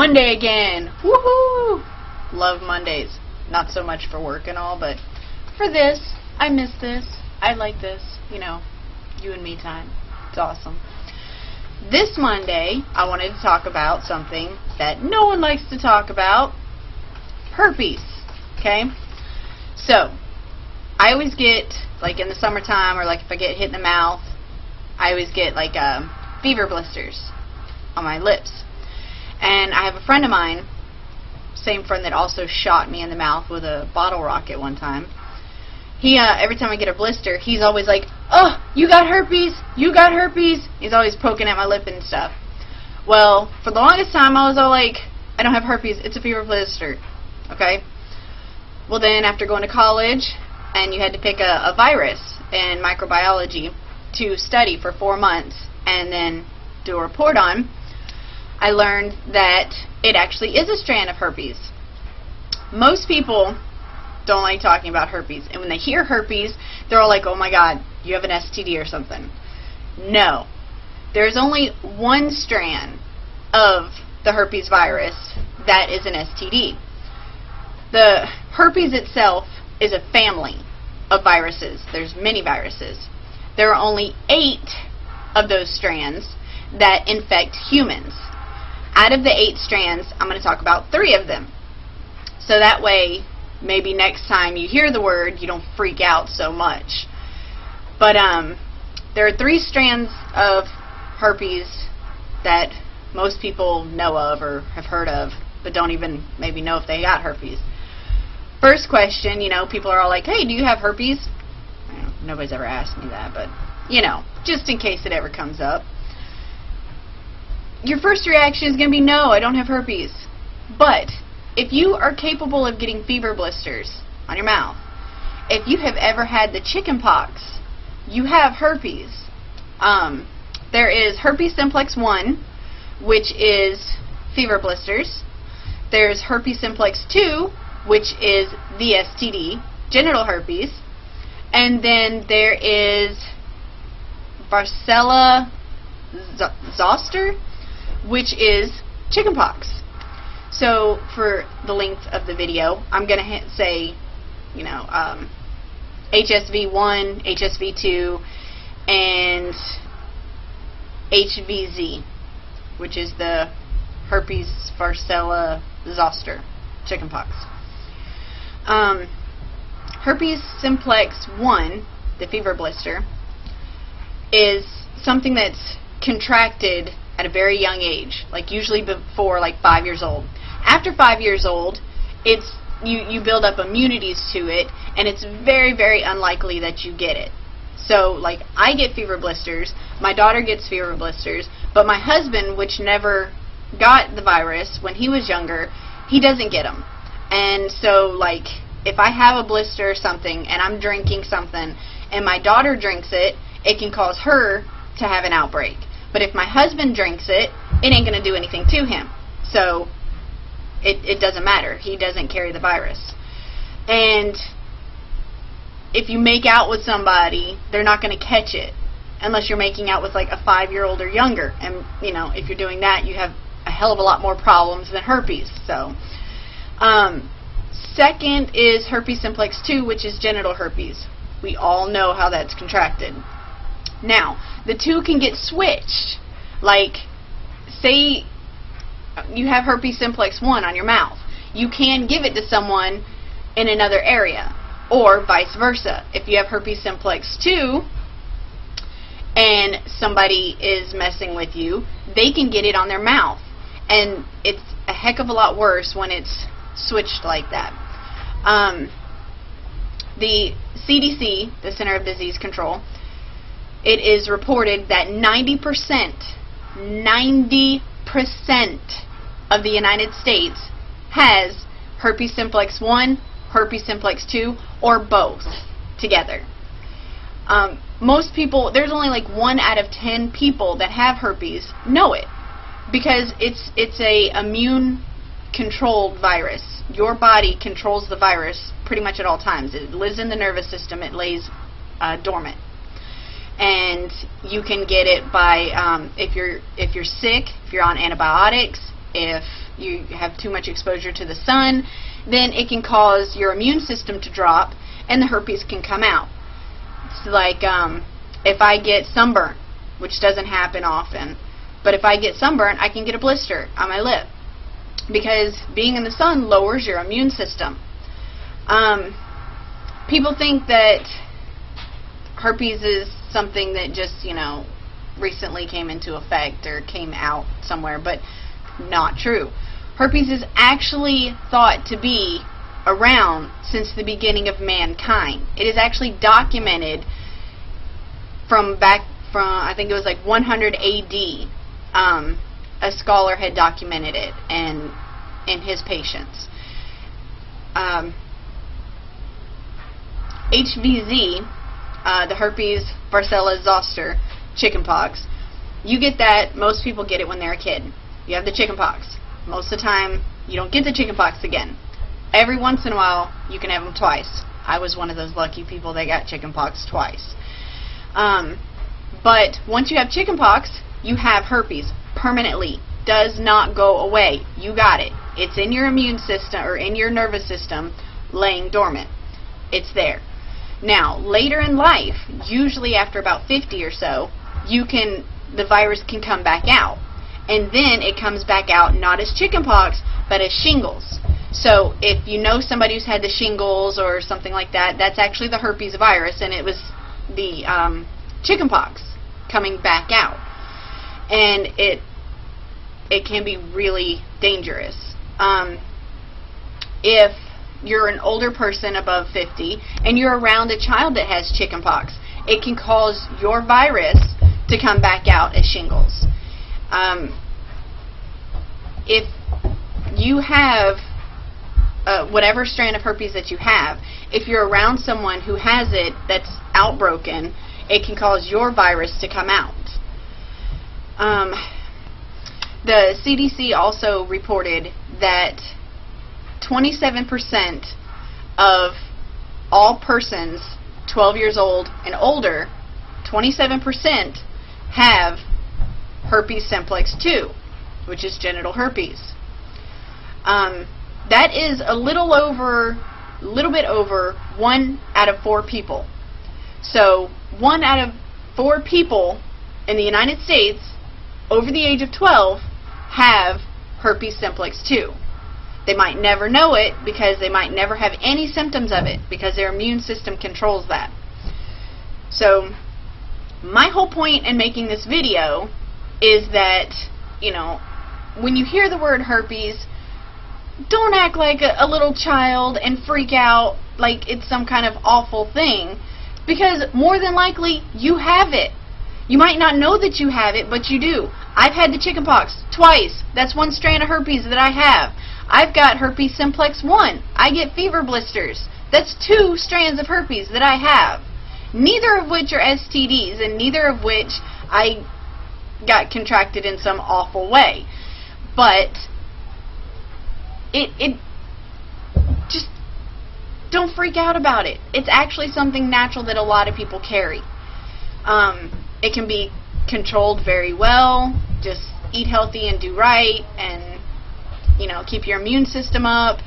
Monday again. Woohoo! Love Mondays. Not so much for work and all, but for this, I miss this. I like this. You know, you and me time. It's awesome. This Monday, I wanted to talk about something that no one likes to talk about. Herpes. Okay? So, I always get, like in the summertime, or like if I get hit in the mouth, I always get like fever blisters on my lips. And I have a friend of mine, same friend that also shot me in the mouth with a bottle rocket one time. He, every time I get a blister, he's always like, "Oh, you got herpes, you got herpes." He's always poking at my lip and stuff. Well, for the longest time, I was all like, I don't have herpes, it's a fever blister. Okay? Well then, after going to college, and you had to pick a virus in microbiology to study for 4 months, and then do a report on, I learned that it actually is a strand of herpes. Most people don't like talking about herpes, and when they hear herpes, they're all like, "Oh my god, you have an STD or something." No. There's only one strand of the herpes virus that is an STD. The herpes itself is a family of viruses. There's many viruses. There are only 8 of those strands that infect humans. Out of the 8 strands, I'm going to talk about 3 of them. So that way, maybe next time you hear the word, you don't freak out so much. But there are 3 strands of herpes that most people know of or have heard of, but don't even maybe know if they got herpes. First question, you know, people are all like, "Hey, do you have herpes?" Nobody's ever asked me that, but, you know, just in case it ever comes up. Your first reaction is going to be, "No, I don't have herpes." But if you are capable of getting fever blisters on your mouth, if you have ever had the chicken pox, you have herpes. There is herpes simplex 1, which is fever blisters. There's herpes simplex 2, which is the STD, genital herpes. And then there is varicella zoster, which is chickenpox. So for the length of the video, I'm going to say, you know, HSV1, HSV2, and HVZ, which is the herpes varicella zoster, chickenpox. Herpes simplex 1, the fever blister, is something that's contracted at a very young age, like usually before like 5 years old. After 5 years old, it's you build up immunities to it, and it's very, very unlikely that you get it. So, like, I get fever blisters, my daughter gets fever blisters, but my husband, which never got the virus when he was younger, he doesn't get them. And so, like, if I have a blister or something, and I'm drinking something, and my daughter drinks it, it can cause her to have an outbreak. But if my husband drinks it, it ain't going to do anything to him. So, it doesn't matter. He doesn't carry the virus. And if you make out with somebody, they're not going to catch it, unless you're making out with like a 5-year-old or younger. And, you know, if you're doing that, you have a hell of a lot more problems than herpes. So, second is herpes simplex 2, which is genital herpes. We all know how that's contracted. Now, the two can get switched. Like, say you have herpes simplex 1 on your mouth. You can give it to someone in another area, or vice versa. If you have herpes simplex 2 and somebody is messing with you, they can get it on their mouth. And it's a heck of a lot worse when it's switched like that. The CDC, the Center of Disease Control, it is reported that 90% of the United States has herpes simplex 1, herpes simplex 2, or both together. Most people, there's only like 1 out of 10 people that have herpes know it, because it's a immune controlled virus. Your body controls the virus pretty much at all times. It lives in the nervous system. It lays dormant. And you can get it by if you're sick, if you're on antibiotics, If you have too much exposure to the sun, then it can cause your immune system to drop and the herpes can come out. It's like if I get sunburn, which doesn't happen often, but if I get sunburn, I can get a blister on my lip because being in the sun lowers your immune system. People think that herpes is something that just, recently came into effect or came out somewhere, but not true. Herpes is actually thought to be around since the beginning of mankind. It is actually documented from I think it was like 100 AD. A scholar had documented it and in his patients. HVZ, the herpes varicella zoster, chickenpox. You get that. Most people get it when they're a kid. You have the chickenpox. Most of the time, you don't get the chickenpox again. Every once in a while, you can have them twice. I was one of those lucky people that got chickenpox twice. But once you have chickenpox, you have herpes permanently. Does not go away. You got it. It's in your immune system or in your nervous system, laying dormant. It's there. Now, later in life, usually after about 50 or so, the virus can come back out. And then it comes back out not as chickenpox, but as shingles. So if you know somebody who's had the shingles or something like that, that's actually the herpes virus, and it was the chickenpox coming back out. And it can be really dangerous. If you're an older person above 50 and you're around a child that has chickenpox, it can cause your virus to come back out as shingles. If you have whatever strand of herpes that you have, if you're around someone who has it that's outbroken, it can cause your virus to come out. The CDC also reported that 27% of all persons 12 years old and older, 27% have herpes simplex 2, which is genital herpes. That is a little bit over 1 out of 4 people. So 1 out of 4 people in the United States over the age of 12 have herpes simplex 2. They might never know it because they might never have any symptoms of it because their immune system controls that. So my whole point in making this video is that, when you hear the word herpes, don't act like a little child and freak out like it's some kind of awful thing, because more than likely you have it. You might not know that you have it, but you do. I've had the chickenpox twice. That's 1 strand of herpes that I have. I've got herpes simplex 1. I get fever blisters. That's 2 strands of herpes that I have. Neither of which are STDs, and neither of which I got contracted in some awful way. But it just don't freak out about it. It's actually something natural that a lot of people carry. It can be controlled very well. Just eat healthy and do right, and keep your immune system up.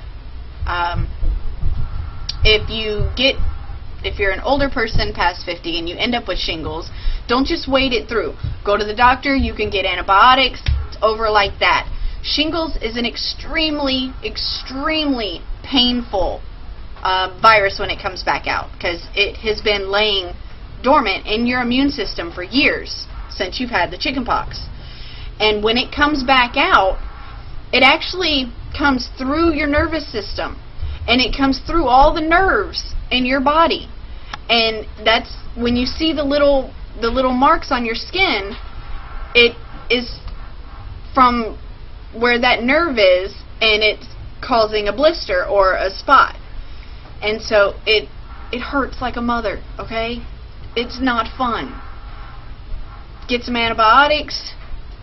If you're an older person past 50 and you end up with shingles, don't just wait it through. Go to the doctor. You can get antibiotics. It's over like that. Shingles is an extremely, extremely painful virus when it comes back out, because it has been laying dormant in your immune system for years since you've had the chickenpox. And when it comes back out, it actually comes through your nervous system, and it comes through all the nerves in your body. And that's when you see the little marks on your skin, it is from where that nerve is, and it's causing a blister or a spot. And so it hurts like a mother, okay? It's not fun. Get some antibiotics.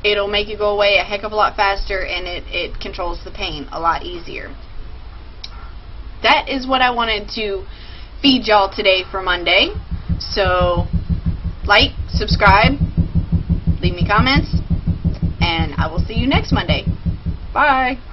It'll make you go away a heck of a lot faster, and it controls the pain a lot easier. That is what I wanted to feed y'all today for Monday. So, like, subscribe, leave me comments, and I will see you next Monday. Bye.